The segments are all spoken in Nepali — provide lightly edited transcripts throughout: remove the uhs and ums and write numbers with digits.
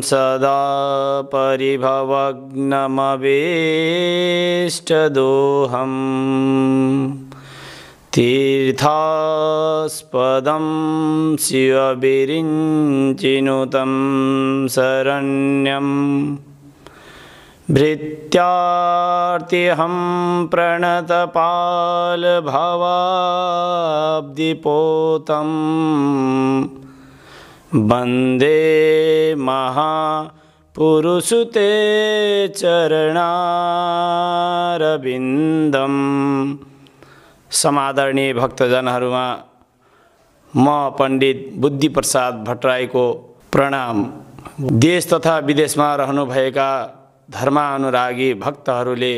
सदा परिभवग्नमवेष्टदोहम् तीर्थास्पदं शिवविरिञ्चिनुतं शरण्यं भृत्यार्तिहं प्रणतपालभवाब्धिपोतं वन्दे महापुरुषुते चरणारविन्दम्। समादरणीय भक्तजनहरूमा म पण्डित बुद्धिप्रसाद भट्टराईको प्रणाम। देश तथा विदेशमा रहनुभएका धर्मानुरागी भक्तहरूले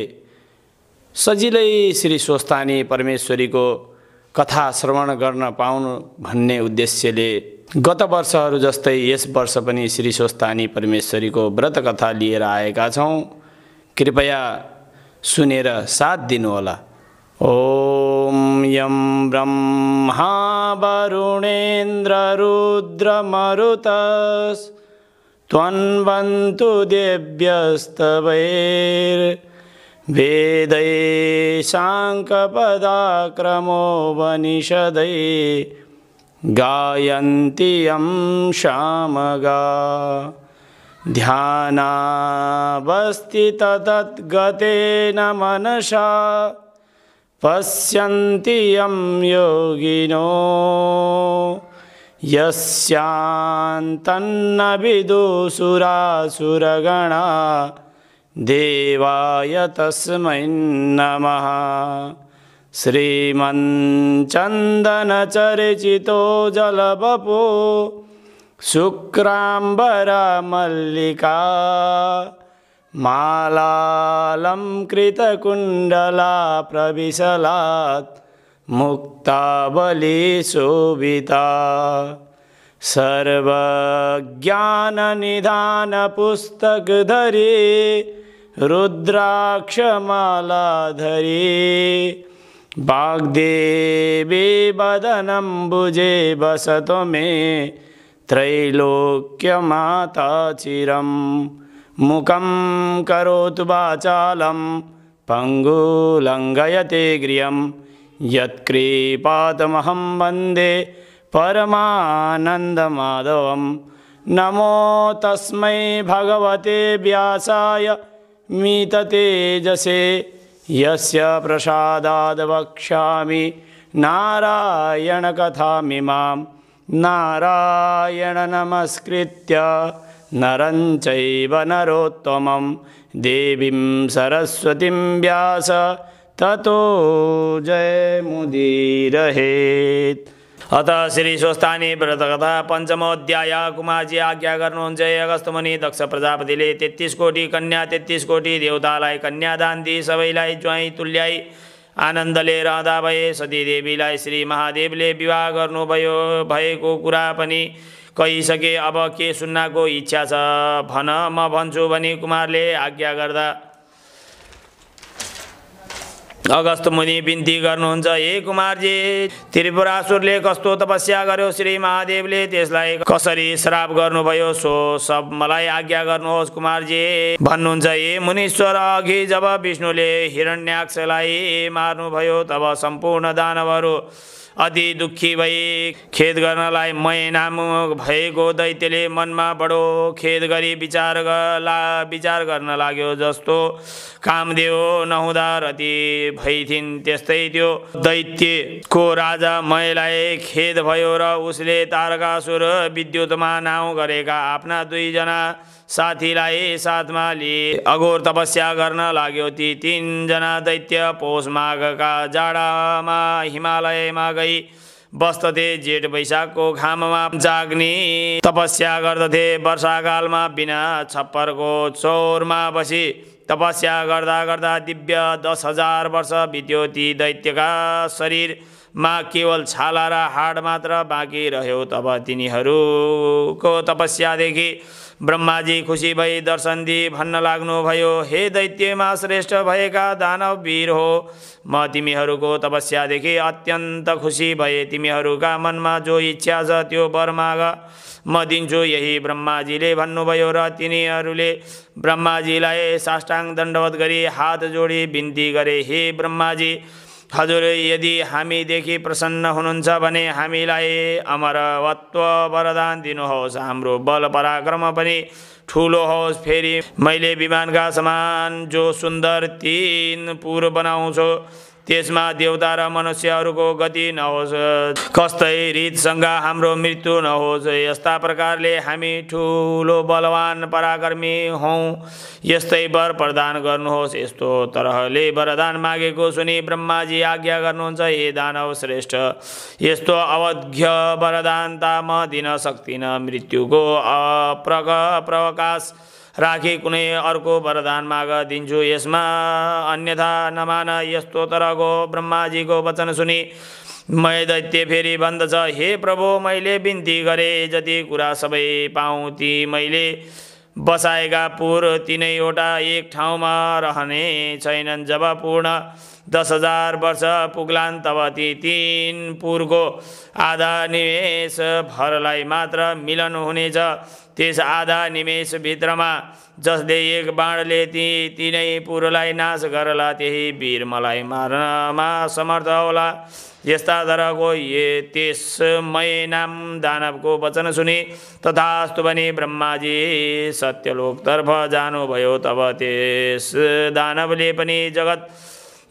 सजिलै श्री स्वस्थानी परमेश्वरीको कथा श्रवण गर्न पाउनु भन्ने उद्देश्यले गत वर्षहरू जस्तै यस वर्ष पनि श्री स्वस्थानी परमेश्वरीको व्रत कथा लिएर आएका छौँ। कृपया सुनेर साथ दिनुहोला। ओम यं ब्रह्मा वरुणेन्द्र रुद्रमरुतस् त्वन्वन्तु देव्यस्तवैर्वेदै शाङ्खपदाक्रमोपनिषदै गायन्ति यं सामगा ध्यानावस्थिततद्गतेन मनसा पश्यन्ति यं योगिनो यस्यान्तन्न विदुसुरासुरगणा देवाय तस्मै नमः। श्रीमच्चन्दनचर्चितो जलवपो शुक्राम्बरा मल्लिका मालालंकृतकुण्डला प्रविशलात् मुक्तावली शोभिता सर्वज्ञाननिधानपुस्तकधरी रुद्राक्षमालाधरी वाग्देवी वदनम्बुजे वसतो मे त्रैलोक्यमाता चिरम्। मुखं करोतु वाचालं पङ्गुलङ्घयते गिरिं यत्कृपातमहं वन्दे परमानन्दमाधवं। नमो तस्मै भगवते व्यासाय मिततेजसे यस्य प्रसादाद् वक्ष्यामि नारायणकथामिमां। नारायण नमस्कृत्य नरं चैव नरोत्तमं देवीं सरस्वतीं व्यास ततो जयमुदीरयेत्। अतः श्री स्वस्थानी व्रतकथा पंचमोऽध्याय। कुमारजी आज्ञा गर्नुहुन्छ हे अगस्त्य मुनि, दक्ष प्रजापतिले 33 कोटी कन्या 33 कोटी देवतालाई कन्यादान दिई सबैलाई ज्वाइँ तुल्याई आनन्दले रहँदा भए सतीदेवीलाई श्री महादेवले विवाह गर्नुभयो भएको कुरा पनि कहिसके। अब के सुन्नको इच्छा छ भन, म भन्छु भनी कुमारले आज्ञा गर्दा अगस्त्य मुनि बिन्ती गर्नुहुन्छ, हे कुमारजी, त्रिपुरासुरले कस्तो तपस्या गर्यो, श्री महादेवले त्यसलाई कसरी श्राप गर्नुभयो सो सब मलाई आज्ञा गर्नुहोस् कुमारजी। भन्नुहुन्छ, हे मुनीश्वर, अघि जब विष्णुले हिरण्याक्षलाई मार्नुभयो तब सम्पूर्ण दानवहरू अति दुखी भई खेद गर्नलाई मय नाम भएको दैत्यले मनमा बडो खेद गरी विचार गर्न लाग्यो। जस्तो कामदेव नहुँदा रति भइथिन् त्यस्तै त्यो दैत्यको राजा मयलाई खेद भयो र उसले तारकासुर विद्युतमा नाउँ गरेका आफ्ना 2 जना साथीलाई साथमा लिए अघोर तपस्या गर्न लाग्यो। ती 3 जना दैत्य पौष माघका जाडामा हिमालयमा गई बस्दथे। जेठ वैशाखको घाममा जाग्ने तपस्या गर्दथे। वर्षाकालमा बिना छप्परको चौरमा बसी तपस्या गर्दा गर्दा दिव्य 10,000 वर्ष बित्यो। ती दैत्यका शरीर मा केवल छाला र हाड मात्र बाँकी रह्यो। तब तिनीहरूको तपस्यादेखि ब्रह्माजी खुसी भई दर्शन दिई भन्न लाग्नुभयो, हे दैत्यमा श्रेष्ठ भएका दानव वीर हो, म तिमीहरूको तपस्यादेखि अत्यन्त खुसी भए। तिमीहरूका मनमा जो इच्छा छ त्यो वर माग, म दिन्छु। यही ब्रह्माजीले भन्नुभयो र तिनीहरूले ब्रह्माजीलाई साष्टाङ्ग दण्डवत गरी हात जोडी बिन्ती गरे, हे ब्रह्माजी, हजुर यदि हामीदेखि प्रसन्न हुनुहुन्छ भने हामीलाई अमरत्व वरदान दिनुहोस्। हाम्रो बल पराक्रम पनि ठुलो होस्। फेरि मैले विमानका समान जो सुन्दर 3 पुर बनाउँछु, त्यसमा देवता र मनुष्यहरूको गति नहोस्, कस्तै रीतसँग हाम्रो मृत्यु नहोस्। यस्ता प्रकारले हामी ठुलो बलवान पराक्रमी हौँ, यस्तै वर प्रदान गर्नुहोस्। यस्तो तरहले वरदान मागेको सुनि ब्रह्माजी आज्ञा गर्नुहुन्छ, हे दानव श्रेष्ठ, यस्तो अवध्य वरदान त म दिन सक्दिनँ। मृत्युको प्रवकाश राखी कुनै अर्को वरदान माग, दिन्छु यसमा अन्यथा नमान। यस्तो तरहको ब्रह्माजीको वचन सुनि मै दैत्य फेरि भन्दछ, हे प्रभु, मैले बिन्ती गरे जति कुरा सबै पाऊँ ती मैले बसाएका पुर 3वटा एक ठाउँमा रहने छैनन्। जब पूर्ण 10,000 वर्ष पुग्लान् तब ती 3 पुरको आधा निमेष भरलाई मात्र मिलन हुनेछ। त्यस आधा निमेष भित्रमा जसले एक बाणले ती 3 पुरलाई नाश गरला, त्यही वीर मलाई मार्नमा समर्थ होला। यस्ता तरहको त्यसमय नाम दानवको वचन सुनि तथास्तु भनी ब्रह्माजी सत्यलोकतर्फ जानुभयो। तब त्यस दानवले पनि जगत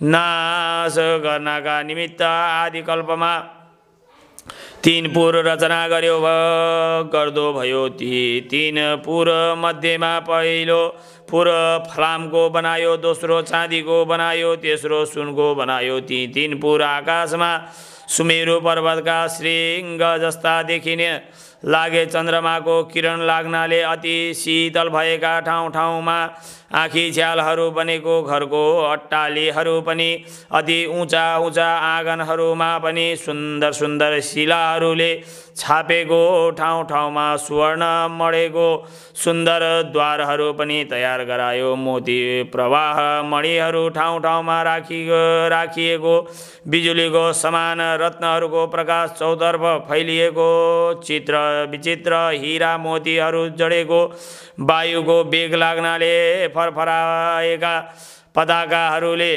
नाश गर्नका निमित्त आदिकल्पमा 3 पुर रचना गर्दो भयो। ती 3 पुर मध्येमा पहिलो पुर फलामको बनायो, दोस्रो चाँदीको बनायो, तेस्रो सुनको बनायो। ती 3 पुर आकाशमा सुमेरु पर्वतका श्रृङ्ग जस्ता देखिने लागे। चन्द्रमाको किरण लाग्नाले अति शीतल भएका ठाउँ ठाउँमा आँखी छ्यालहरू बनेको घरको अट्टालीहरू पनि अति उँचा उँचा आँगनहरूमा पनि सुन्दर सुन्दर शिलाहरूले छापेको ठाउँ ठाउँमा स्वर्ण मडेको सुन्दर द्वारहरू पनि तयार गरायो। मोती प्रवाह मणिहरू ठाउँ ठाउँमा राखिएको, बिजुलीको समान रत्नहरूको प्रकाश चौतर्फ फैलिएको, चित्र विचित्र हीरा मोतीहरू जडेको, वायुको वेग लाग्नाले फरफराएका पताकाहरूले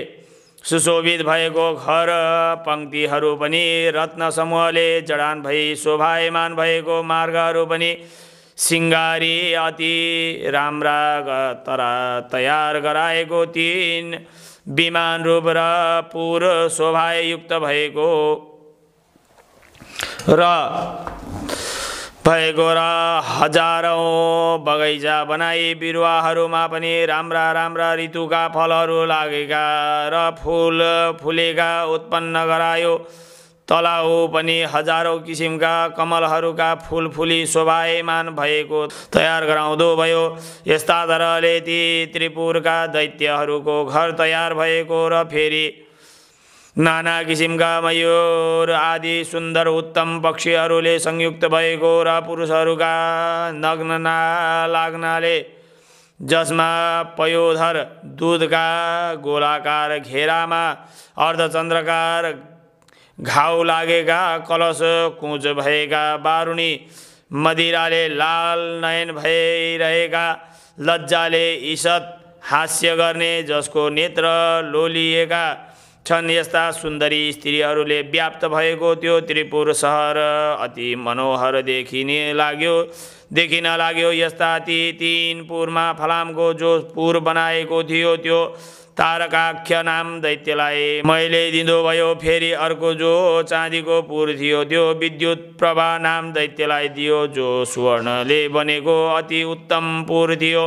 सुशोभित भएको घर पंक्तिहरू पनि रत्न समूहले जडान भई शोभायमान भएको, मार्गहरू पनि सिंगारी अति राम्रा तयार गराएको, 3 विमान रूप र पुर शोभायुक्त भएको र हजारौं बगैँचा बनाई बिरुवाहरूमा पनि राम्रा राम्रा ऋतुका फलहरू लागेका र फूल फुलेका उत्पन्न गरायो। तलाउ पनि हजारौं किसिमका कमलहरूका फूल फुली शोभायमान भएको तयार गराउँदो भयो। यस्ता तरहले ती त्रिपुरका दैत्यहरूको घर तयार भएको र फेरि नाना किसिमका मयूर आदि सुन्दर उत्तम पक्षीहरूले संयुक्त भएको र पुरुषहरूका नग्न लाग्नाले जसमा पयोधर दूधका गोलाकार घेरामा अर्धचन्द्रकार घाउ लागेका, कलश कुँच भएका, बारुणी मदिराले लाल नयन भइरहेका, लज्जाले ईषत् हास्य गर्ने जसको नेत्र लोलिएका छन्, यस्ता सुन्दरी स्त्रीहरूले व्याप्त भएको त्यो त्रिपुर सहर अति मनोहर देखिन लाग्यो। यस्ता ती 3 पुरमा फलामको जो पुर बनाएको थियो त्यो तारकाख्य नाम दैत्यलाई मैले दिँदो भयो। फेरि अर्को जो चाँदीको पुर थियो त्यो विद्युत प्रभा नाम दैत्यलाई दियो, जो सुवर्णले बनेको अति उत्तम पुर थियो।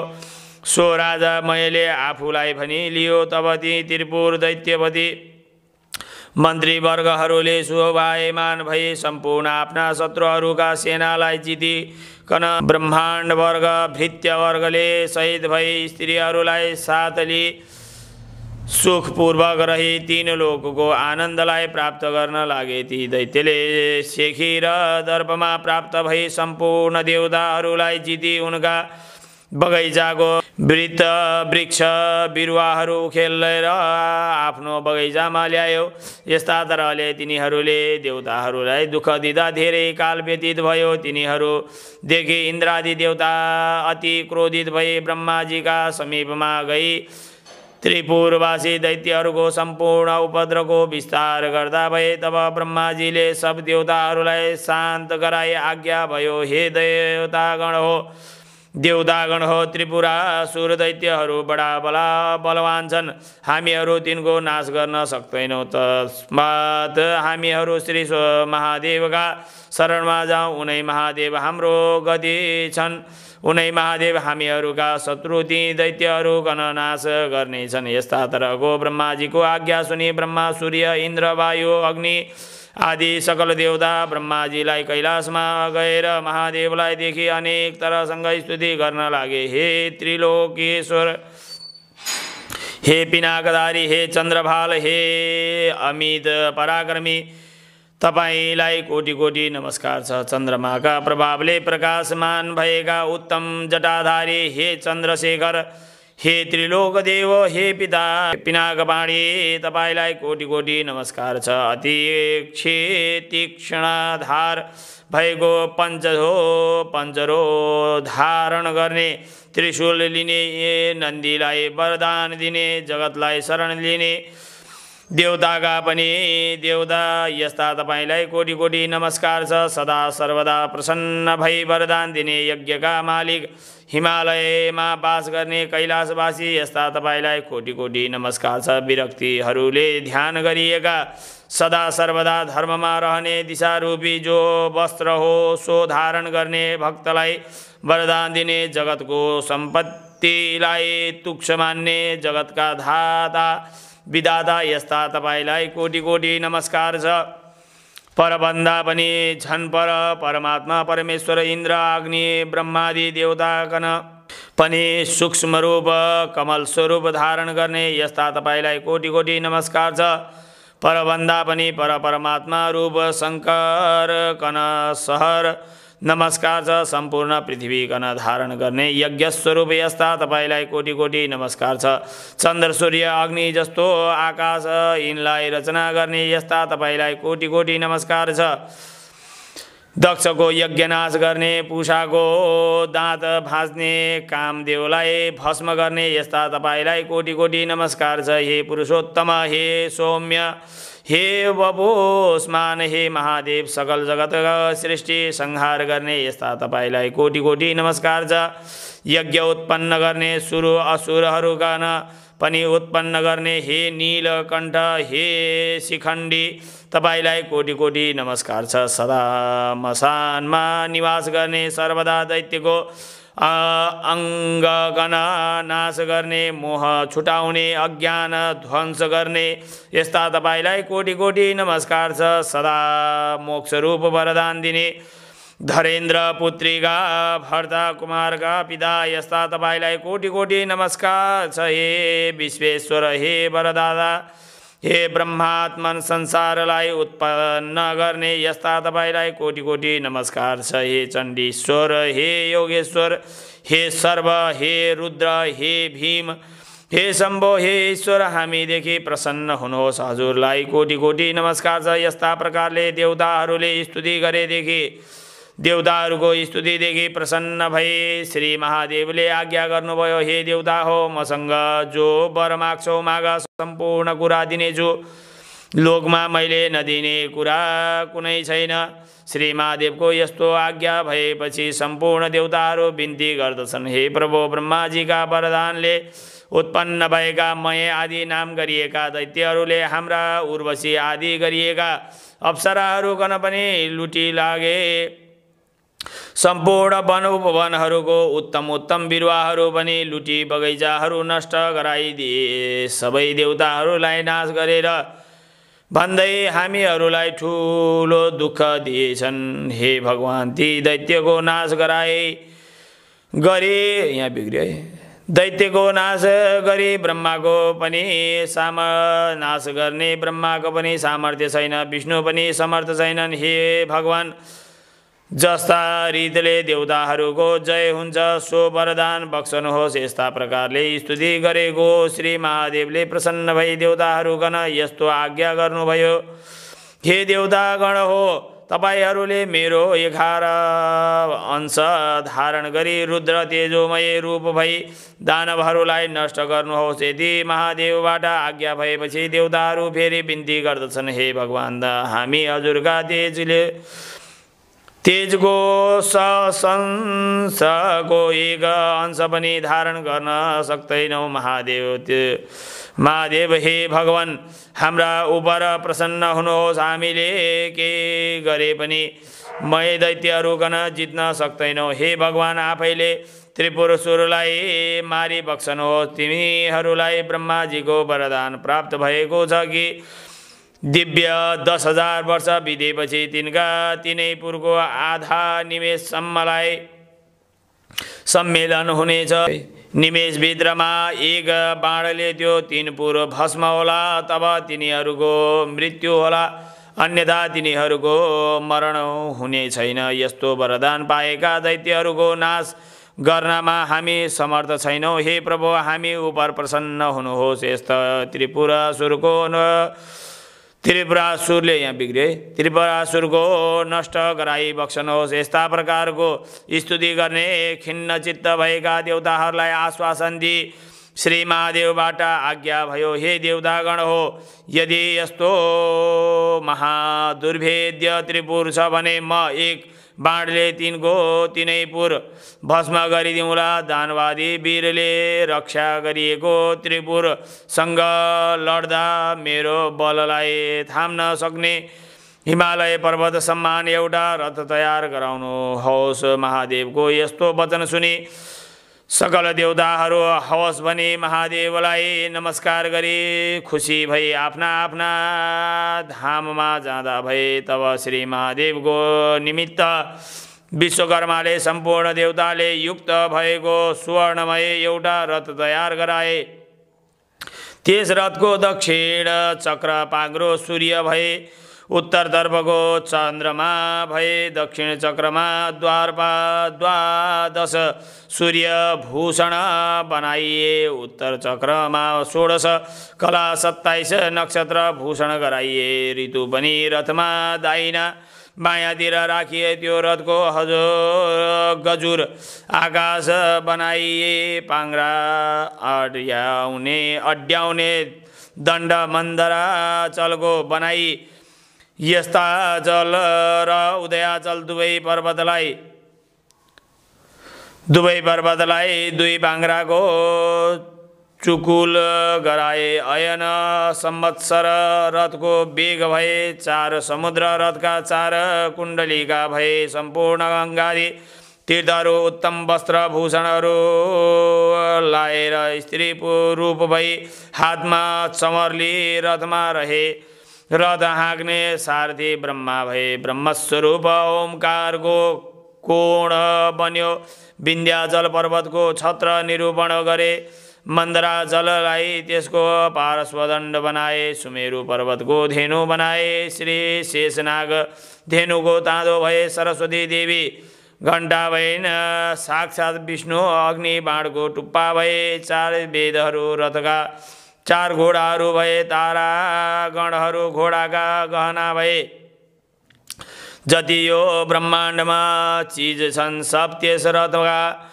सो राजा मैले आफूलाई भनी लियो। तब ती त्रिपुर दैत्यपति मन्त्री वर्गहरूले शोभायमान भई सम्पूर्ण आफ्ना शत्रुहरूका सेनालाई जितिकन ब्रह्माण्ड वर्ग भृत्य वर्गले सहित भई स्त्रीहरूलाई साथ लि सुखपूर्वक रही तीन लोकको आनन्दलाई प्राप्त गर्न लागे। ती दैत्यले शेखी र दर्पमा प्राप्त भई सम्पूर्ण देवताहरूलाई जिती उनका बगैँचाको वृत्त वृक्ष बिरुवाहरू खेलेर आफ्नो बगैँचामा ल्यायो। यस्ता तरहले तिनीहरूले देवताहरूलाई दुःख दिँदा धेरै काल व्यतीत भयो। तिनीहरूदेखि इन्द्रादि देवता अति क्रोधित भई ब्रह्माजीका समीपमा गई त्रिपुरवासी दैत्यहरूको सम्पूर्ण उपद्रवको विस्तार गर्दा भए। तब ब्रह्माजीले सब देवताहरूलाई शान्त गराई आज्ञा भयो, हे देवतागण हो त्रिपुरासुर दैत्यहरू बडा बलवान छन्। हामीहरू तिनको नाश गर्न सक्दैनौँ। तस्मात् हामीहरू श्री महादेवका शरणमा जाउँ। उनै महादेव हाम्रो गति छन्। उनै महादेव हामीहरूका शत्रु ती दैत्यहरू नाश गर्नेछन्। यस्ता तरहको ब्रह्माजीको आज्ञा सुनि ब्रह्मा, सूर्य, इन्द्र, वायु, अग्नि आदि सकल देवता ब्रह्माजीलाई कैलाशमा गएर महादेवलाई देखि अनेक तरहसँग स्तुति गर्न लागे। हे त्रिलोकेश्वर, हे पिनाकधारी, हे चन्द्रभाल, हे अमित पराक्रमी, तपाईलाई कोटि कोटि नमस्कार छ। चन्द्रमाका प्रभावले प्रकाशमान भएका उत्तम जटाधारी हे चन्द्रशेखर, हे त्रिलोक देव, हे पिता पिनाकपाणी, तपाईलाई कोटि कोटि नमस्कार छ। अति तीक्ष्णधार भएको पञ्चरो धारण गर्ने, त्रिशूल लिने, नन्दीलाई वरदान दिने, जगतलाई शरण लिने देवताका पनि देवता, यस्ता तपाईलाई कोटि कोटि नमस्कार छ। सदा सर्वदा प्रसन्न भई वरदान दिने यज्ञका मालिक, हिमालयमा वास गर्ने कैलाशवासी, यस्ता तपाईलाई कोटि कोटि नमस्कार छ। विरक्तिहरूले ध्यान गरिएका, सदा सर्वदा धर्ममा रहने, दिशारूपी जो वस्त्र हो सो धारण गर्ने, भक्तलाई वरदान दिने, जगतको सम्पत्तिलाई तुच्छ मान्ने, जगतका धाता विधाता, यस्ता तपाईलाई कोटि कोटि नमस्कार छ। परभन्दा पनि झन् पर परमात्मा परमेश्वर इन्द्र, अग्नि, ब्रह्मादि देवतागण पनि सूक्ष्म रूप कमल स्वरूप धारण गर्ने, यस्ता तपाईलाई कोटि कोटि नमस्कार छ। परभन्दा पनि पर परमात्मा रूप शङ्कर कन सहर नमस्कार छ। सम्पूर्ण पृथ्वी कन धारण गर्ने यज्ञ स्वरूप, यस्ता तपाईलाई कोटि कोटि नमस्कार छ। चन्द्र सूर्य अग्नि जस्तो आकाश यिनलाई रचना गर्ने, यस्ता तपाईलाई कोटि कोटि नमस्कार छ। दक्षको यज्ञनाश गर्ने, पूषाको दाँत भाँच्ने, कामदेवलाई भस्म गर्ने, यस्ता तपाईलाई कोटि कोटि नमस्कार छ। हे पुरुषोत्तम, हे सौम्य, हे वपुष्मान, हे महादेव, सकल जगत सृष्टि संहार गर्ने, यस्ता तपाईलाई कोटि कोटि नमस्कार छ। यज्ञ उत्पन्न गर्ने, सुर असुरहरूका पनि उत्पन्न गर्ने, हे नीलकण्ठ, हे शिखण्डी, तपाईलाई कोटि कोटि नमस्कार छ। सदा मसानमा निवास गर्ने, सर्वदा दैत्यको अङ्गगण नाश गर्ने, मोह छुटाउने, अज्ञान ध्वंस गर्ने, यस्ता तपाईलाई कोटि कोटि नमस्कार छ। सदा मोक्ष रूप वरदान दिने, धरेन्द्र पुत्रीका भर्ता कुमारका पिता, यस्ता तपाईलाई कोटि कोटि नमस्कार छ। हे विश्वेश्वर, हे वरदाता, हे ब्रह्मात्मन, संसारलाई उत्पन्न गर्ने, यस्ता तपाईलाई कोटि कोटि नमस्कार छ। हे चण्डीश्वर, हे योगेश्वर, हे सर्व, हे रुद्र, हे भीम, हे शम्भो, हे ईश्वर, हामीदेखि प्रसन्न हुनुहोस्। हजुरलाई कोटि कोटि नमस्कार छ। यस्ता प्रकारले देवताहरूले स्तुति गरेदेखि देवताहरूको स्तुतिदेखि प्रसन्न भई श्री महादेवले आज्ञा गर्नुभयो, हे देवता हो, मसँग जो वर माग्छौ माग, सम्पूर्ण कुरा दिनेछु। लोकमा मैले नदिने कुरा कुनै छैन। श्री महादेवको यस्तो आज्ञा भएपछि सम्पूर्ण देवताहरू बिन्ती गर्दछन्, हे प्रभु, ब्रह्माजीका वरदानले उत्पन्न भएका मय आदि नाम गरिएका दैत्यहरूले हाम्रा उर्वशी आदि गरिएका अप्सराहरू कन पनि लुटी लागे। सम्पूर्ण वन उपवनहरूको उत्तम उत्तम बिरुवाहरू पनि लुटी बगैँचाहरू नष्ट गराइदिए। सबै देवताहरूलाई नाश गरेर भन्दै हामीहरूलाई ठुलो दुःख दिएछन्। हे भगवान, ती दैत्यको नाश गराए गरे, यहाँ बिग्रियो है, दैत्यको नाश गरी ब्रह्माको पनि नाश गर्ने ब्रह्माको पनि सामर्थ्य छैन, विष्णु पनि समर्थ छैनन्। हे भगवान, जस्ता रीतिले देवताहरूको जय हुन्छ सो वरदान बक्सनुहोस्। यस्ता प्रकारले स्तुति गरेको श्री महादेवले प्रसन्न भई देवताहरूगण यस्तो आज्ञा गर्नुभयो। हे देवतागण हो, तपाईहरूले मेरो 11 अंश धारण गरी रुद्र तेजोमय रूप भई दानवहरूलाई नष्ट गर्नुहोस्। यदि महादेवबाट आज्ञा भएपछि देवताहरू फेरि बिन्ती गर्दछन्, हे भगवान, हामी हजुरका तेजको संशको एक अंश पनि धारण गर्न सक्दैनौँ। महादेव हे भगवान, हाम्रा उपर प्रसन्न हुनुहोस्। हामीले के गरे पनि मै दैत्यहरूकन जित्न सक्दैनौँ। हे भगवान, आफैले त्रिपुरसुरलाई मारी बक्सनुहोस्। तिमीहरूलाई ब्रह्माजीको वरदान प्राप्त भएको छ कि दिव्य 10,000 वर्ष बितेपछि तिनका तिनै पुरको आधा निमेषसम्मलाई सम्मेलन हुनेछ। निमेषभित्रमा एक बाणले त्यो 3 पुर भस्म होला, तब तिनीहरूको मृत्यु होला, अन्यथा तिनीहरूको मरण हुने छैन। यस्तो वरदान पाएका दैत्यहरूको नाश गर्नमा हामी समर्थ छैनौँ। हे प्रभु, हामी उपर प्रसन्न हुनुहोस्। यस्ता त्रिपुरासुरले यहाँ बिग्रे त्रिपुरासुरको नष्ट गराई बक्सनुहोस्। यस्ता प्रकारको स्तुति गर्ने खिन्न चित्त भएका देवताहरूलाई आश्वासन दिई श्री महादेवबाट आज्ञा भयो। हे देवतागण हो, यदि यस्तो महादुर्भेद्य त्रिपुर छ भने म एक बाणले तिनको तिनै पुर भस्म गरिदिउँला। दानवादी वीरले रक्षा गरिएको त्रिपुरसँग लड्दा मेरो बललाई थाम्न सक्ने हिमालय पर्वत सम्मान एउटा रथ तयार गराउनुहोस्। महादेवको यस्तो वचन सुनि सकल देवताहरू हवस भनी महादेवलाई नमस्कार गरी खुसी भई आफ्ना आफ्ना धाममा जाँदा भए। तब श्री महादेवको निमित्त विश्वकर्माले सम्पूर्ण देवताले युक्त भएको स्वर्णमय एउटा रथ तयार गराए। त्यस रथको दक्षिण चक्र पाङ्ग्रो सूर्य भए, उत्तरतर्फको चन्द्रमा भए, दक्षिण चक्रमा द्वादश सूर्य भूषण बनाइए, उत्तर चक्रमा 16 कला 27 नक्षत्र भूषण गराइए। ऋतु पनि रथमा दाहिना बायाँतिर राखिए। त्यो रथको गजुर आकाश बनाइए। पाङ्ग्रा अड्याउने दण्ड मन्दरा चलको बनाई। यस्ता जल र उदयाचल दुवै पर्वतलाई दुई पाङ्ग्राको चुकुल गराए। अयन संवत्सर रथको बेग भए। 4 समुद्र रथका 4 कुण्डलिका भए। सम्पूर्ण गङ्गादि तीर्थहरू उत्तम वस्त्र भूषणहरू लाएर स्त्री रूप भई हातमा चमरली रथमा रहे। रथ हाँक्ने सारथी ब्रह्मा भए। ब्रह्मस्वरूप ओमकारको कोण बन्यो। विन्ध्याचल पर्वतको छत्र निरूपण गरे। मन्दरा जललाई त्यसको पार्श्वदण्ड बनाए। सुमेरु पर्वतको धेनु बनाए। श्री शेषनाग धेनुको ताँदो भए। सरस्वती देवी घण्टा भइन्। साक्षात् विष्णु अग्नि बाणको टुप्पा भए। 4 वेदहरू रथका 4 घोडाहरू भए। तारा गणहरू घोडाका गहना भए। जति यो ब्रह्माण्डमा चिज छन् सब त्यस रथका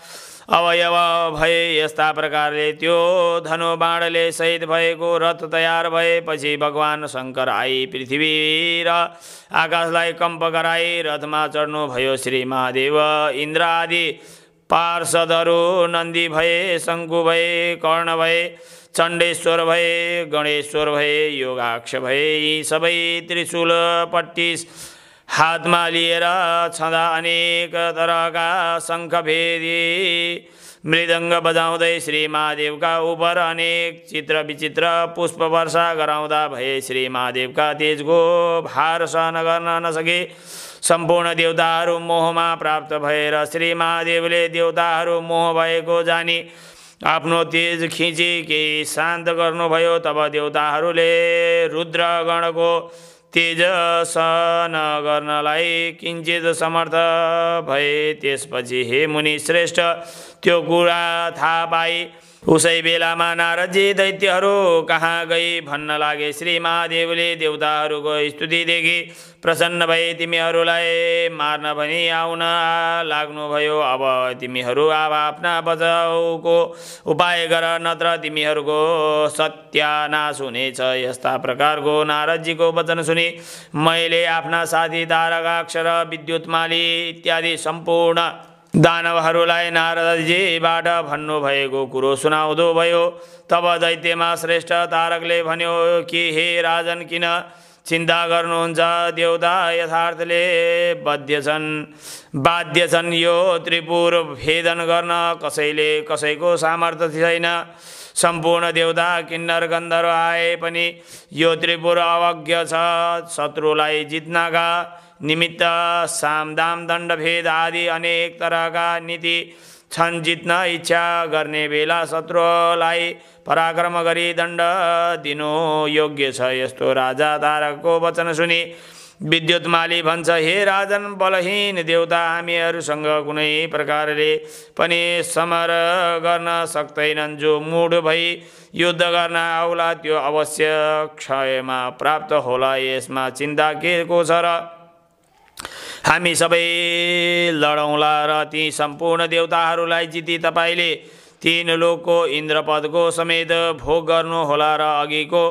अवयव भए। यस्ता प्रकारले त्यो धनु बाणले सहित भएको रथ तयार भएपछि भगवान शङ्कर आई पृथ्वी र आकाशलाई कम्प गराई रथमा चढ्नु भयो। श्री महादेव इन्द्र आदि पार्षदहरू नन्दी भए, शङ्कु भए, कर्ण भए, चण्डेश्वर भए, गणेश्वर भए, योगाक्ष भए। यी सबै त्रिशूल पट्टिस हातमा लिएर छँदा अनेक तरहका शङ्खभेदी मृदङ्ग बजाउँदै श्री महादेवका उपर अनेक चित्र विचित्र पुष्प वर्षा गराउँदा भए। श्री महादेवका तेजको भार सहन गर्न नसके सम्पूर्ण देवताहरू मोहमा प्राप्त भएर श्री महादेवले देवताहरू मोह भएको जानी आफ्नो तेज खिची केही शान्त गर्नुभयो। तब देवताहरूले रुद्रगणको तेज सहन गर्नलाई किञ्चित समर्थ भए। त्यसपछि हे मुनि श्रेष्ठ त्यो कुरा थाहा पाई उसै बेलामा नारदजी दैत्यहरू कहाँ गई भन्न लागे। श्री महादेवले देवताहरूको स्तुतिदेखि प्रसन्न भए तिमीहरूलाई मार्न भनी आउन लाग्नुभयो। अब तिमीहरू आफ्ना बचाउको उपाय गर, नत्र तिमीहरूको सत्यानाश हुनेछ। यस्ता प्रकारको नारदजीको वचन सुनि मैले आफ्ना साथी तारकाक्ष र विद्युतमाली इत्यादि सम्पूर्ण दानवहरूलाई नारदजीबाट भन्नुभएको कुरो सुनाउँदो भयो। तब दैत्यमा श्रेष्ठ तारकले भन्यो कि हे राजन, किन चिन्ता गर्नुहुन्छ? देवता यथार्थले बाध्य छन्। यो त्रिपुर भेदन गर्न कसैले कसैको सामर्थ्य छैन। सम्पूर्ण देवता किन्नर गन्धर्व आए पनि यो त्रिपुर अवज्ञ छ। शत्रुलाई जित्नका निमित्त साम दाम दण्ड भेद आदि अनेक तरहका नीति छन्। जित्न इच्छा गर्ने बेला शत्रुलाई पराक्रम गरी दण्ड दिनु योग्य छ। यस्तो राजा तारकको वचन सुनि विद्युतमाली भन्छ, हे राजन, बलहीन देवता हामीहरूसँग कुनै प्रकारले पनि समर गर्न सक्दैनन्। जो मूढ भई युद्ध गर्न आउला त्यो अवश्य क्षयमा प्राप्त होला। यसमा चिन्ता के को छ र? हामी सबै लडौँला र ती सम्पूर्ण देवताहरूलाई जिती तपाईले तीन लोकको इन्द्रपदको समेत भोग गर्नुहोला। र अघिको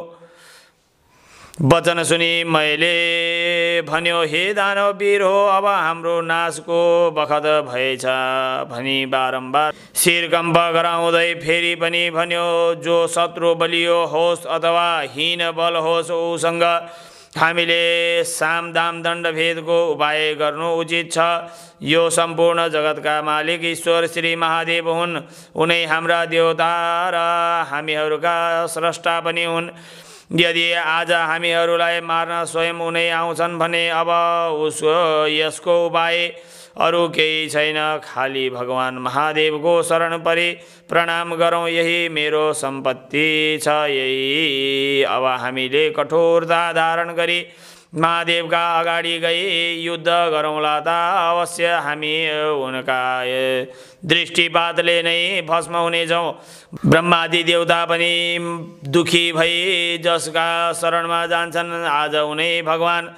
वचन सुनि मैले भन्यो, हे दानव वीर हो, अब हाम्रो नाशको बखत भएछ भनी बारम्बार शिरकम्प गराउँदै फेरि पनि भन्यो, जो शत्रु बलियो होस् अथवा हीन बल होस् उसँग हामीले साम दाम दण्ड भेदको उपाय गर्नु उचित छ। यो सम्पूर्ण जगतका मालिक ईश्वर श्री महादेव हुन्। उनै हाम्रा देवता र हामीहरूका स्रष्टा पनि हुन्। यदि आज हामीहरूलाई मार्न स्वयं उनै आउँछन् भने अब यसको उपाय अरू केही छैन। खाली भगवान महादेवको शरण परि प्रणाम गरौँ, यही मेरो सम्पत्ति छ। यही अब हामीले कठोरता धारण गरी महादेवका अगाडि गई युद्ध गरौँला त अवश्य हामी उनका दृष्टिपातले नै भस्म हुनेछौँ। ब्रह्मादि देवता पनि दुखी भई जसका शरणमा जान्छन्, आज उनै भगवान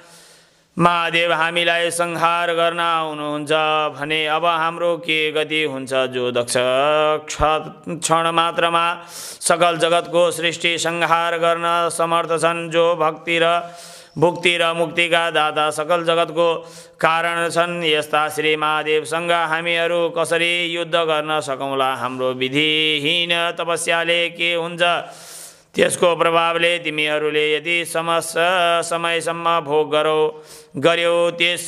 महादेव हामीलाई संहार गर्न आउनुहुन्छ भने अब हाम्रो के गति हुन्छ? जो दक्ष क्षण मात्रमा सकल जगतको सृष्टि संहार गर्न समर्थ छन्, जो भुक्ति र मुक्तिका दाता सकल जगतको कारण छन्, यस्ता श्री महादेवसँग हामीहरू कसरी युद्ध गर्न सकौँला? हाम्रो विधिहीन तपस्याले के हुन्छ? त्यसको प्रभावले तिमीहरूले यदि समयसम्म भोग गर्यो, त्यस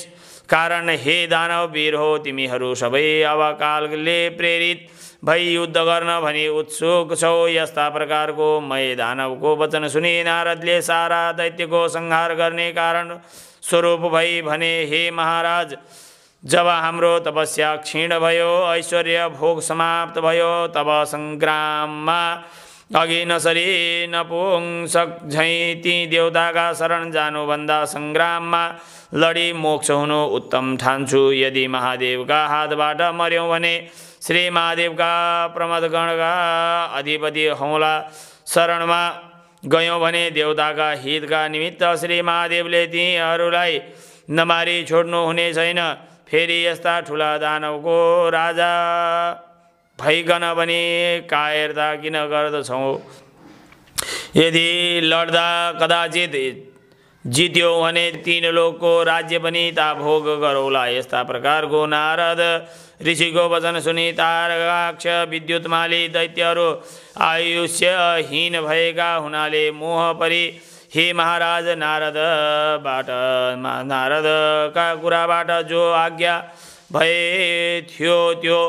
कारण हे दानव वीर हो, तिमीहरू सबै अब कालले प्रेरित भई युद्ध गर्न भनी उत्सुक छौ। यस्ता प्रकारको मय दानवको वचन सुनि नारदले सारा दैत्यको संहार गर्ने कारण स्वरूप भई भने, हे महाराज, जब हाम्रो तपस्या क्षीण भयो, ऐश्वर्य भोग समाप्त भयो, तब संग्राममा अघि नसरी नपुंसक झैँ ती देवताका शरण जानुभन्दा सङ्ग्राममा लडी मोक्ष हुनु उत्तम ठान्छु। यदि महादेवका हातबाट मर्यौँ भने श्री महादेवका प्रमदगणका अधिपति हौला शरणमा गयौँ भने देवताका हितका निमित्त श्री महादेवले तीहरूलाई नमारी छोड्नु हुने छैन। फेरि यस्ता ठुला दानवको राजा भइकन पनि कायरता किन गर्दछौ? यदि लड्दा कदाचित जित्यो भने तीन लोकको राज्य पनि ता भोग गरौला। यस्ता प्रकारको नारद ऋषिको वचन सुनि तारकाक्ष विद्युतमाली दैत्यहरू आयुष्यहीन भएका हुनाले मोह परि हे महाराज, नारदका कुराबाट जो आज्ञा भए थियो त्यो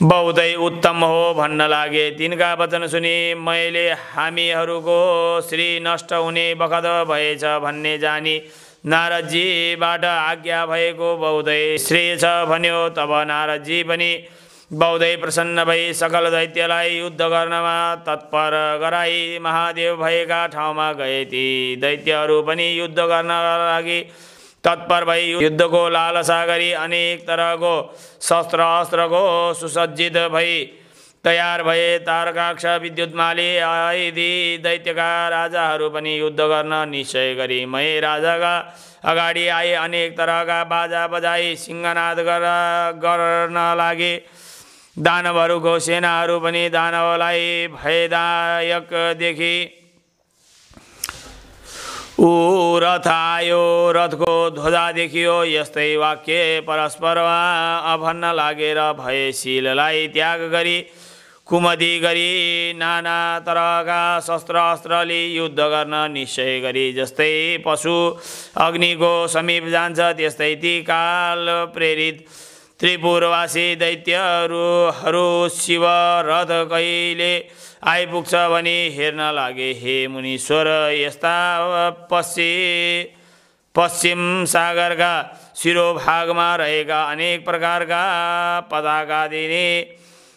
बहुतै उत्तम हो भन्न लागे। तिनका वचन सुनि मैले हामीहरूको श्री नष्ट हुने बखत भएछ भन्ने जानी नारदजीबाट आज्ञा भएको बहुतै श्रेय छ भन्यो। तब नारदजी पनि बौद्धै प्रसन्न भई सकल दैत्यलाई युद्ध गर्नमा तत्पर गराई महादेव भएका ठाउँमा गए। ती दैत्यहरू पनि युद्ध गर्नका लागि तत्पर भई युद्धको लालसा गरी अनेक तरहको शस्त्र अस्त्रको सुसज्जित भई तयार भए। तारकाक्ष विद्युतमाली आदि दैत्यका राजाहरू पनि युद्ध गर्न निश्चय गरी मय राजाका अगाडि आए। अनेक तरहका बाजा बजाई सिंहनाद गर्न लागे। दानवहरूको सेनाहरू पनि दानवलाई भयदायक देखि ऊ रथ आयो, रथको ध्वजा देखियो। यस्तै वाक्य परस्परमा अभन्न लागेर भयशीललाई त्याग गरी कुमति गरी नाना तरहका शस्त्र अस्त्रले युद्ध गर्न निश्चय गरी। जस्तै पशु अग्निको समीप जान्छ त्यस्तै ती काल प्रेरित त्रिपुरवासी दैत्यहरू शिव रथ कहिले आइपुग्छ भनी हेर्न लागे। हे मुनीश्वर, यस्ता पश्चिम सागरका शिरोभागमा रहेका अनेक प्रकारका पताका दिने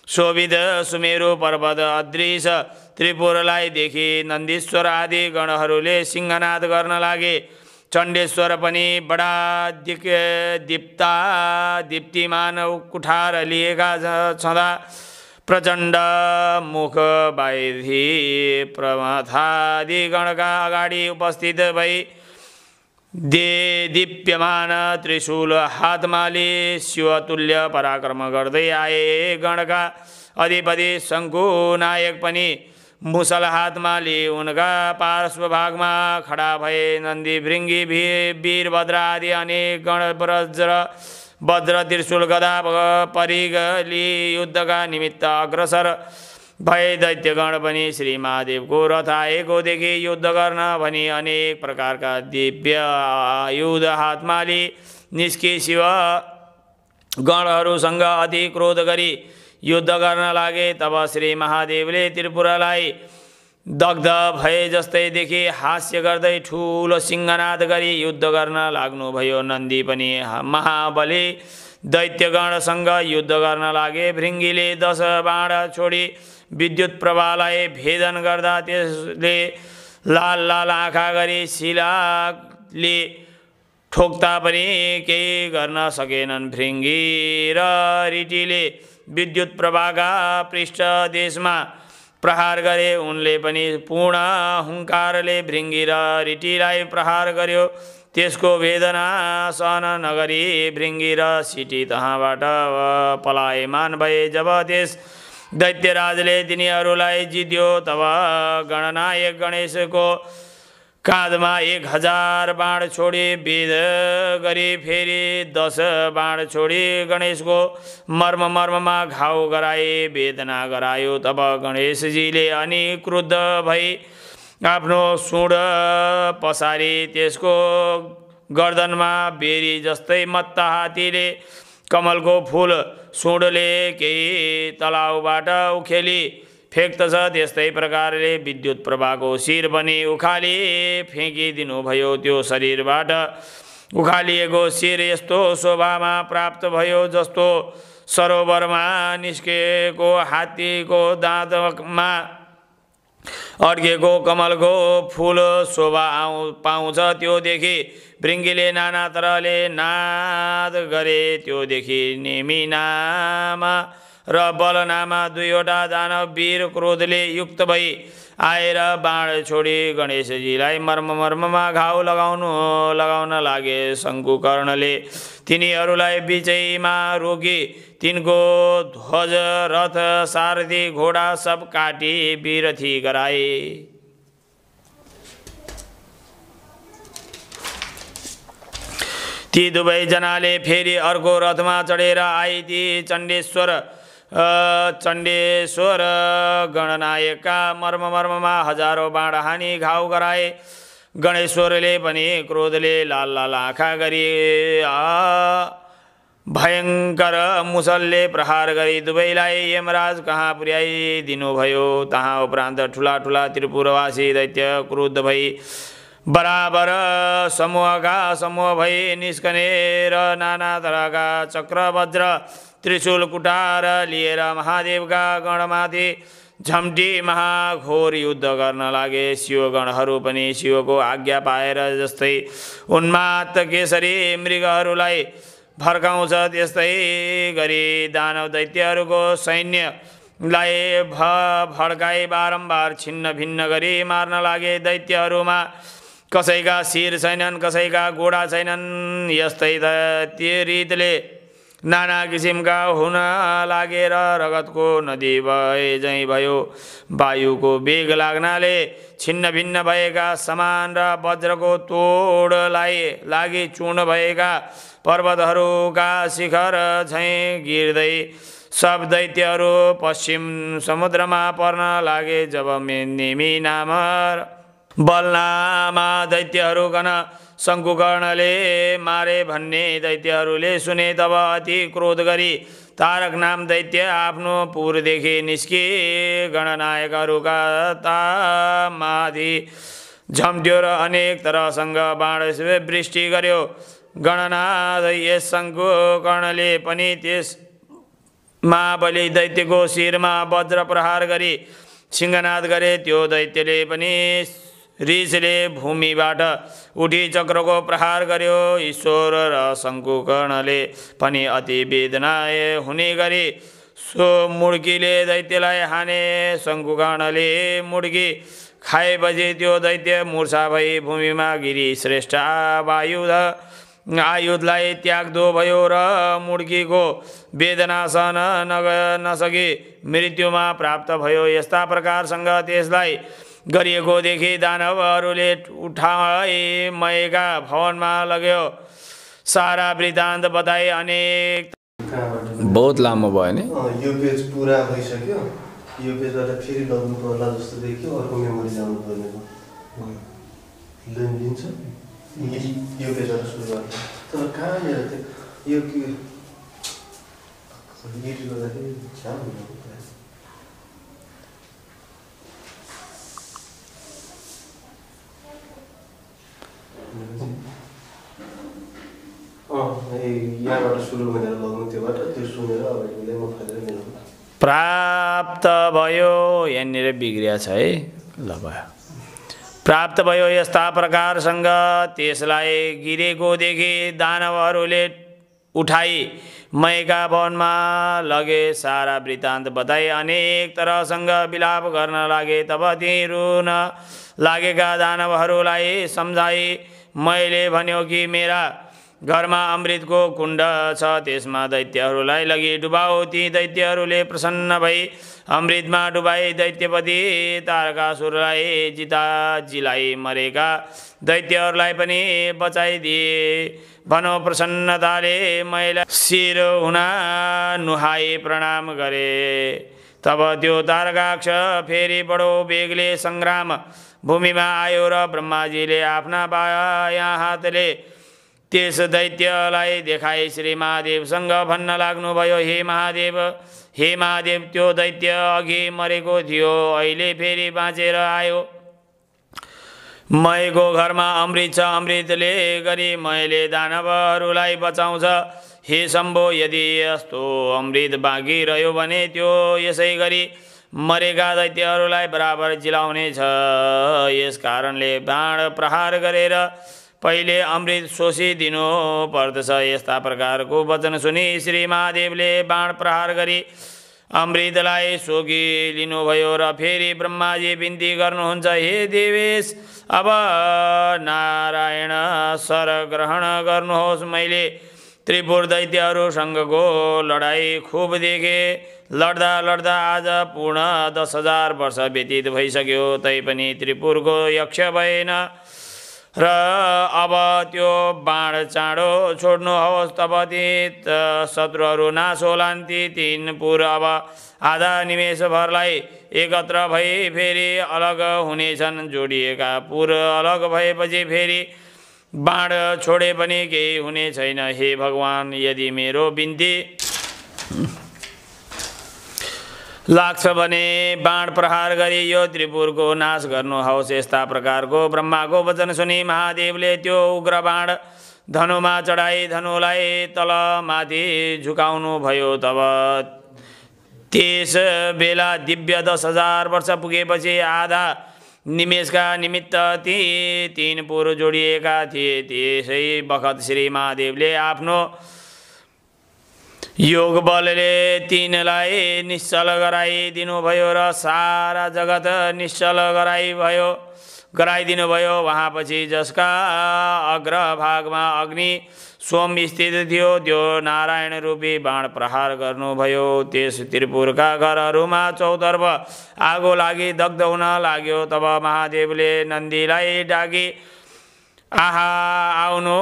शोभित सुमेरु पर्वत अदृश्य त्रिपुरलाई देखि नन्दीश्वर आदि गणहरूले सिंहनाद गर्न लागे। चण्डेश्वर पनि बडा दीप्तिमान कुठार लिएका छँदा प्रचण्ड मुख बाइधी प्रमथादि गणका अगाडि उपस्थित भई दीप्यमान त्रिशूल हातमाले शिवतुल्य पराक्रम गर्दै आए। गणका अधिपति शङ्कु नायक पनि मुसल हातमा लिए उनका पार्श्वभागमा खडा भए। नन्दी भृङ्गी वीरभद्र आदि अनेक गण वज्र त्रिशूल गदा परिगली युद्धका निमित्त अग्रसर भए। दैत्यगण पनि श्री महादेवको रथ आएको देखि युद्ध गर्न भनी अनेक प्रकारका दिव्य आयुध हातमा लि निस्के। शिव गणहरूसँग अति क्रोध गरी युद्ध गर्न लागे। तब श्री महादेवले त्रिपुरालाई दग्ध भए जस्तै देखि हास्य गर्दै ठुलो सिंहनाद गरी युद्ध गर्न लाग्नुभयो। नन्दी पनि महाबली दैत्यगणसँग युद्ध गर्न लागे। भृङ्गीले 10 बाण छोडी विद्युत प्रभालाई भेदन गर्दा त्यसले लाल लाल आँखा गरी शिलाले ठोक्दा पनि केही गर्न सकेनन्। भृङ्गी र रिटीले विद्युत प्रभाका पृष्ठ देशमा प्रहार गरे। उनले पनि पूर्ण हुङ्कारले भृङ्गी र रिटीलाई प्रहार गर्यो। त्यसको वेदना सहन नगरी भृङ्गी र सिटी तहाँबाट पलायमान भए। जब त्यस दैत्यराजले तिनीहरूलाई जित्यो तब गणनायक गणेशको काँधमा 1000 बाण छोडी वेद गरी फेरि 10 बाण छोडी गणेशको मर्ममा घाउ गराए, वेदना गरायो। तब गणेशजीले अनि क्रुद्ध भई आफ्नो सुँड पसारी त्यसको गर्दनमा बेरी जस्तै मत्त हात्तीले कमलको फूल सुँडले केही तलाउबाट उखेली फेक्दछ त्यस्तै प्रकारले विद्युत प्रभाको शिर पनि उखाली फ्याँकिदिनु भयो। त्यो शरीरबाट उखालिएको शिर यस्तो शोभामा प्राप्त भयो जस्तो सरोवरमा निस्केको हात्तीको दाँतमा अड्केको कमलको फूल शोभा पाउँछ। त्यो देखि भृङ्गीले नाना तरहले नाद गरे। त्यो देखि नेमिनामा र बलनामा 2वटा दानव वीर क्रोधले युक्त भई आएर बाण छोडी गणेशजीलाई मर्ममा घाउ लगाउन लागे। शङ्कुकर्णले तिनीहरूलाई बिचैमा रोकी तिनको ध्वज रथ सारथी घोडा सब काटी विरथी गराए। ती दुवैजनाले फेरि अर्को रथमा चढेर आए। ती चण्डेश्वर गणनायकका मर्ममा हजारौं बाण हानी घाउ गराए। गणेश्वरले पनि क्रोधले लाल लाल आँखा गरी भयङ्कर मुसलले प्रहार गरी दुवैलाई यमराज कहाँ पुर्याइदिनु भयो। तहाँ उपरान्त ठुला त्रिपुरवासी दैत्य क्रुद्ध भई बराबर समूहका समूह भई निस्कने र नाना तरहका चक्र वज्र त्रिशूल कुटार लिएर महादेवका गणमाथि झम्टी महाघोर युद्ध गर्न लागे। शिवगणहरू पनि शिवको आज्ञा पाएर जस्तै उन्माद केसरी मृगहरूलाई फर्काउँछ त्यस्तै गरी दानव दैत्यहरूको सैन्यलाई भड्काई बारम्बार छिन्न भिन्न गरी मार्न लागे। दैत्यहरूमा कसैका शिर छैनन्, कसैका गोडा छैनन्। यस्तै त्यो रीतले नाना किसिमका हुन लागेर रगतको नदी भए झैँ भयो। वायुको वेग लाग्नाले छिन्न भिन्न भएका समान र वज्रको तोडलाई लागि चूर्ण भएका पर्वतहरूका शिखर झैँ गिर्दै सब दैत्यहरू पश्चिम समुद्रमा पर्न लागे। जब नेमी नाम बलनामा दैत्यहरू गण शङ्कुकर्णले मारे भन्ने दैत्यहरूले सुने तब अति क्रोध गरी तारक नाम दैत्य आफ्नो पुरदेखि निस्के गणनायकहरूका तामाथि झम्ट्यो र अनेक तरहसँग बाण वृष्टि गर्यो। गणनाथ यस शङ्कुकर्णले पनि त्यस महाबली दैत्यको शिरमा वज्र प्रहार गरी सिंहनाद गरे। त्यो दैत्यले पनि रिसले भूमिबाट उठी चक्रको प्रहार गर्यो। ईश्वर र शङ्कुकर्णले पनि अति वेदना हुने गरी सो मुड्कीले दैत्यलाई हाने। शङ्कुकर्णले मुड्की खाएपछि त्यो दैत्य मूर्छा भई भूमिमा गिरी श्रेष्ठ आयुधलाई त्याग्दो भयो र मुड्कीको वेदना सहन नसकी मृत्युमा प्राप्त भयो। यस्ता प्रकारसँग त्यसलाई गरिएको देखि दानवहरूले उठाए मयका भवनमा लग्यो। सारा वृत्तान्त बताए। अनेक बहुत लामो भयो नि यो पेज पुरा भइसक्यो। यो पेजबाट फेरि लग्नु पर्ला जस्तो देखियो। अर्को मेमोरी जानु पर्ने लिन्छ। यो पेजबाट सुरु गर्नु तर कहाँनिर थियो यो के एडिट गर्दाखेरि जाम हुन्छ। यहाँबाट सुरु गरेर लग्नु त्योबाट त्यो सुनेर अब म फैलेर मेरो प्राप्त भयो। यहाँनिर बिग्रिया छ है। ल भयो। प्राप्त भयो। यस्ता प्रकारसँग त्यसलाई गिरेको देखि दानवहरूले उठाई मयका वनमा लगे। सारा वृत्तान्त बताए। अनेक तरहसँग विलाप गर्न लागे। तब त्यही रुन लागेका दानवहरूलाई सम्झाई मैले भन्यो कि मेरा घरमा अमृतको कुण्ड छ, त्यसमा दैत्यहरूलाई लगी डुबाओ। ती दैत्यहरूले प्रसन्न भई अमृतमा डुबाई दैत्यपति तारकासुरलाई जिलाई मरेका दैत्यहरूलाई पनि बचाइदिए। भनो प्रसन्नताले मैले शिर हुना नुहाई प्रणाम गरे। तब त्यो तारकाक्ष फेरि बडो बेगले सङ्ग्राम भूमिमा आयो र ब्रह्माजीले आफ्ना बायाँ हातले त्यस दैत्यलाई देखाई श्री महादेवसँग भन्न लाग्नुभयो, हे महादेव, त्यो दैत्य अघि मरेको थियो, अहिले फेरि बाँचेर आयो। मयको घरमा अमृत छ, अमृतले गरी मैले दानवहरूलाई बचाउँछ। हे शम्भो, यदि यस्तो अमृत बाँकी रह्यो भने त्यो यसै गरी मरेका दैत्यहरूलाई बराबर जिलाउने छ। यस कारणले बाण प्रहार गरेर पहिले अमृत शोषिदिनु पर्दछ। यस्ता प्रकारको वचन सुनि श्री महादेवले बाण प्रहार गरी अमृतलाई सोगिलिनुभयो र फेरि ब्रह्माजी बिन्ती गर्नुहुन्छ, हे देवेश, अब नारायण शर ग्रहण गर्नुहोस्। मैले त्रिपुर दैत्यहरूसँगको लडाई खुब देखे। लड्दा लड्दा आज पूर्ण 10,000 वर्ष व्यतीत भइसक्यो, तैपनि त्रिपुरको यक्ष भएन र अब त्यो बाण चाँडो छोड्नुहोस्। तब ती शत्रुहरू नाश होलान्। ती तीन पुर अब आधा निमेषभरलाई एकत्र भई फेरि अलग हुनेछन्। जोडिएका पुर अलग भएपछि फेरि बाण छोडे पनि केही हुने छैन। हे भगवान, यदि मेरो बिन्ती लाग्छ भने बाण प्रहार गरी यो त्रिपुरको नाश गर्नुहोस्। यस्ता प्रकारको ब्रह्माको वचन सुनि महादेवले त्यो उग्र बाण धनुमा चढाई धनुलाई तलमाथि झुकाउनु भयो। तब त्यस बेला दिव्य 10,000 वर्ष पुगेपछि आधा निमेषका निमित्त ती 3 पुर जोडिएका थिए। त्यसै बखत श्री महादेवले आफ्नो योग बलले तिनलाई निश्चल गराइदिनुभयो र सारा जगत निश्चल गराइदिनु भयो। वहाँपछि जसका अग्रभागमा अग्नि सोम स्थित थियो त्यो नारायण रूपी बाण प्रहार गर्नुभयो। त्यस त्रिपुरका घरहरूमा चौतर्फ आगो लागि दग्ध हुन लाग्यो। तब महादेवले नन्दीलाई डाकी आहा आउनु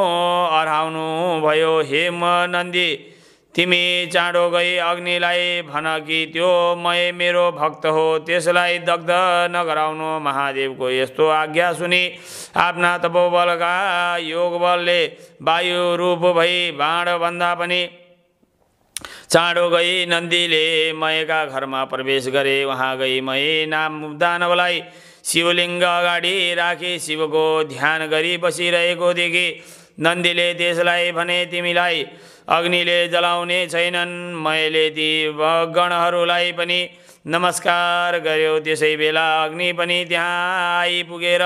अराउनु भयो। हे नन्दी तिमी चाँडो गई अग्निलाई भन कि त्यो मैं मेरो भक्त हो, त्यसलाई दग्ध नगराउनु। महादेवको यस्तो आज्ञा सुनि आफ्ना तपोबलका योग बलले वायु रूप भई बाणभन्दा पनि चाँडो गई नन्दीले मयका घरमा प्रवेश गरे। वहाँ गई मय नाम दानवलाई शिवलिङ्ग अगाडि राखी शिवको ध्यान गरी बसिरहेको देखि नन्दीले त्यसलाई भने तिमीलाई अग्निले जलाउने छैनन्। मैले ती गणहरूलाई पनि नमस्कार गर्यो। त्यसै बेला अग्नि पनि त्यहाँ आइपुगेर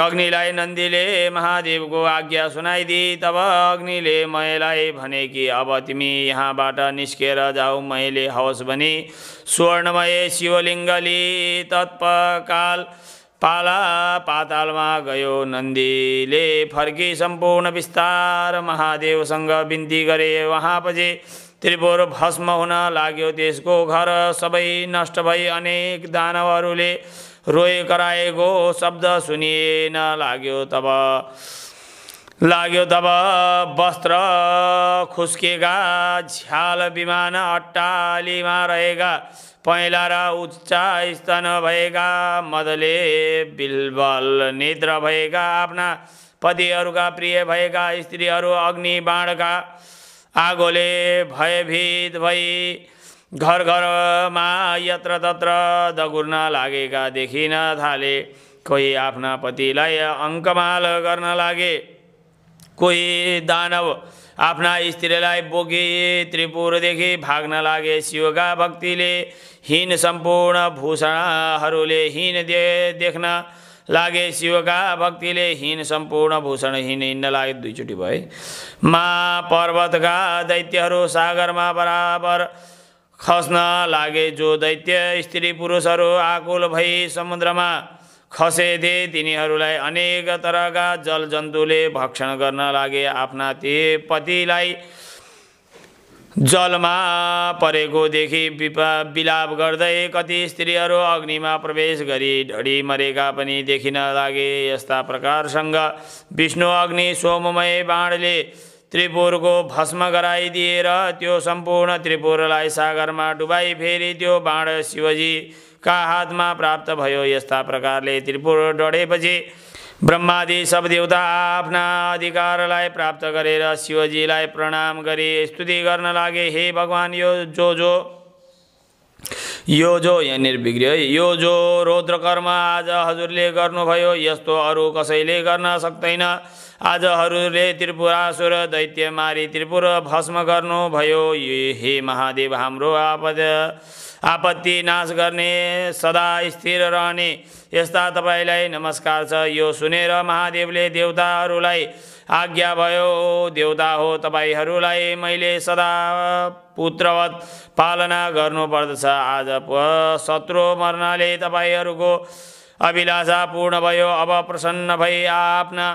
अग्निलाई नन्दीले महादेवको आज्ञा सुनाइदिए। तब अग्निले मयलाई भने कि अब तिमी यहाँबाट निस्केर जाऊ। मैले हवस् भनी स्वर्णमय शिवलिङ्ग लिई तत्काल पातालमा गयो। नन्दीले फर्की सम्पूर्ण विस्तार महादेवसँग बिन्ती गरे। वहाँपछि त्रिपुर भस्म हुन लाग्यो। त्यसको घर सबै नष्ट भई अनेक दानवहरूले रोए कराएको शब्द सुनिन लाग्यो। तब वस्त्र खुस्केका झ्याल विमान अट्टालीमा रहेका पहेँला र उच्च स्तन भएका मदले बिलबल नेत्र भएका आफ्ना पतिहरूका प्रिय भएका स्त्रीहरू अग्नि बाणका आगोले भयभीत भई घर घरमा यत्र तत्र दगुर्न लागेका देखिन थाले। कोही आफ्ना पतिलाई अङ्कमाल गर्न लागे, कोही दानव आफ्ना स्त्रीलाई बोकी त्रिपुरदेखि भाग्न लागे। शिवका भक्तिले हीन सम्पूर्ण भूषणहरूले हीन देख्न लागे। शिवका भक्तिले हीन सम्पूर्ण भूषण हीन हिँड्न लागे। 2 चोटि भए। पर्वतका दैत्यहरू सागरमा बराबर खस्न लागे। जो दैत्य स्त्री पुरुषहरू आकुल भई समुद्रमा खसे थिए तिनीहरूलाई अनेक तरहका जल जन्तुले भक्षण गर्न लागे। आफ्ना ती पतिलाई जलमा परेको देखि विलाप गर्दै कति स्त्रीहरू अग्निमा प्रवेश गरी ढडी मरेका पनि देखिन लागे। यस्ता प्रकारसँग विष्णु अग्नि सोममय बाणले त्रिपुरको भस्म गराइदिएर त्यो सम्पूर्ण त्रिपुरलाई सागरमा डुबाई फेरि त्यो बाण शिवजीका हातमा प्राप्त भयो। यस्ता प्रकारले त्रिपुर डढेपछि ब्रह्मादि सब देवता आफ्ना अधिकारलाई प्राप्त गरेर शिवजीलाई प्रणाम गरी स्तुति गर्न लागे। हे भगवान यो जो यहाँ निर्विघ्न यो जो रौद्र कर्म आज हजुरले गर्नुभयो यस्तो अरू कसैले गर्न सक्दैन। आज हजुरले त्रिपुरासुर दैत्य मारी त्रिपुर भस्म गर्नुभयो। हे महादेव हाम्रो आपत्ति नाश गर्ने सदा स्थिर रहने यस्ता तपाईलाई नमस्कार छ। यो सुनेर महादेवले देवताहरूलाई आज्ञा भयो। देवता हो तपाईहरूलाई मैले सदा पुत्रवत पालना गर्नुपर्दछ। आज शत्रु मर्नाले तपाईहरूको अभिलाषा पूर्ण भयो। अब प्रसन्न भई आफ्ना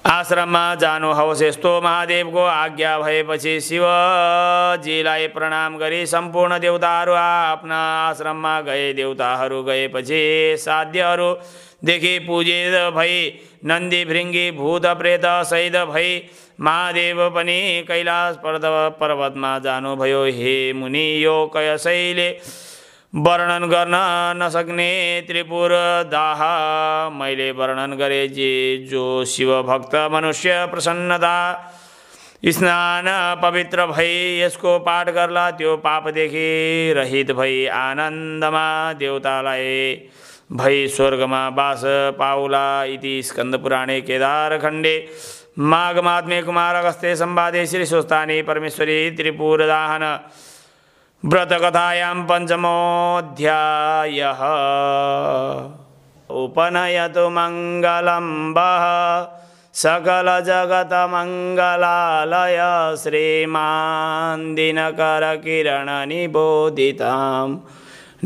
आश्रममा जानुहोस्। यस्तो महादेवको आज्ञा भएपछि शिवजीलाई प्रणाम गरी सम्पूर्ण देवताहरू आफ्ना आश्रममा गए। देवताहरू गएपछि साध्यहरूदेखि पूजित भई नन्दी भृङ्गी भूत प्रेत सहित भई महादेव पनि कैलाश पर्वतमा जानुभयो। हे मुनि यो कसैले वर्णन गर्न नसक्ने त्रिपुर दाह मैले वर्णन गरे। जो शिव भक्त मनुष्य प्रसन्नता स्नान पवित्र भई यसको पाठ गर्ला त्यो पापदेखि रहित भई आनन्दमा देवतालाई भई स्वर्गमा बास पाउला। इति स्कन्दपुराणे केदारखण्डे माघमात्म्ये कुमार अगस्त्ये संवादे श्री स्वस्तानी परमेश्वरी त्रिपुरदाहन व्रतकथायां पञ्चमोऽध्यायः। उपनयतु मङ्गलं वः सकलजगतमङ्गलालय श्रीमान् दिनकरकिरणनिबोधितां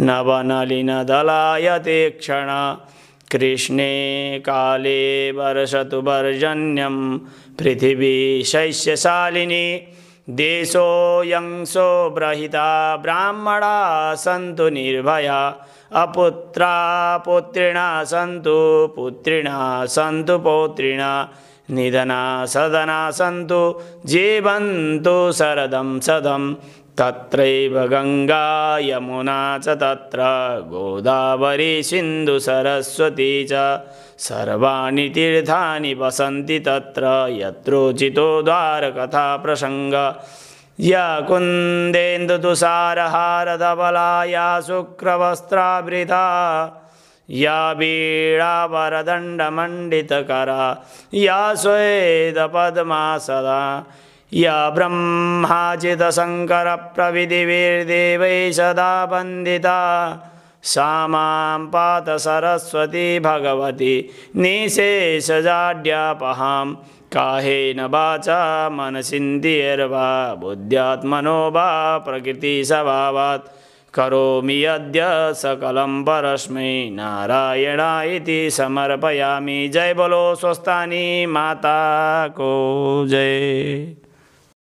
नवनलिनदलायते क्षण कृष्णे काले वर्षतु पर्जन्यं पृथिवी शैष्यशालिनी देशोऽयं सोऽब्रहिता ब्राह्मणा सन्तु निर्भया अपुत्रा पुत्रिणा सन्तु पुत्रिणा सन्तु पौत्रिणा निधना सदना सन्तु जीवन्तु शरदं सदं तत्रैव गंगा यमुना च तत्र गोदावरी सिन्धु सरस्वती च सर्वाणि तीर्थानि वसन्ति तत्र यत्रोचितो द्वारकथा प्रसंग या कुन्देन्दुतुषारहारधवला या शुक्रवस्त्रावृता या वीणावरदण्डमण्डितकरा या श्वेतपद्मासदा या ब्रह्माचितशङ्करप्रविधिभिर्देवैः सदा वन्दिता सा मां पात सरस्वती भगवती निशेषजाड्यापहां काहेन वाचा मनसिन्द्रियैर्वा बुद्ध्यात्मनो वा प्रकृतिस्वभावात् करोमि यद्य सकलं परस्मै नारायणायेति समर्पयामि। जय बोलो स्वस्थानी माता को जय।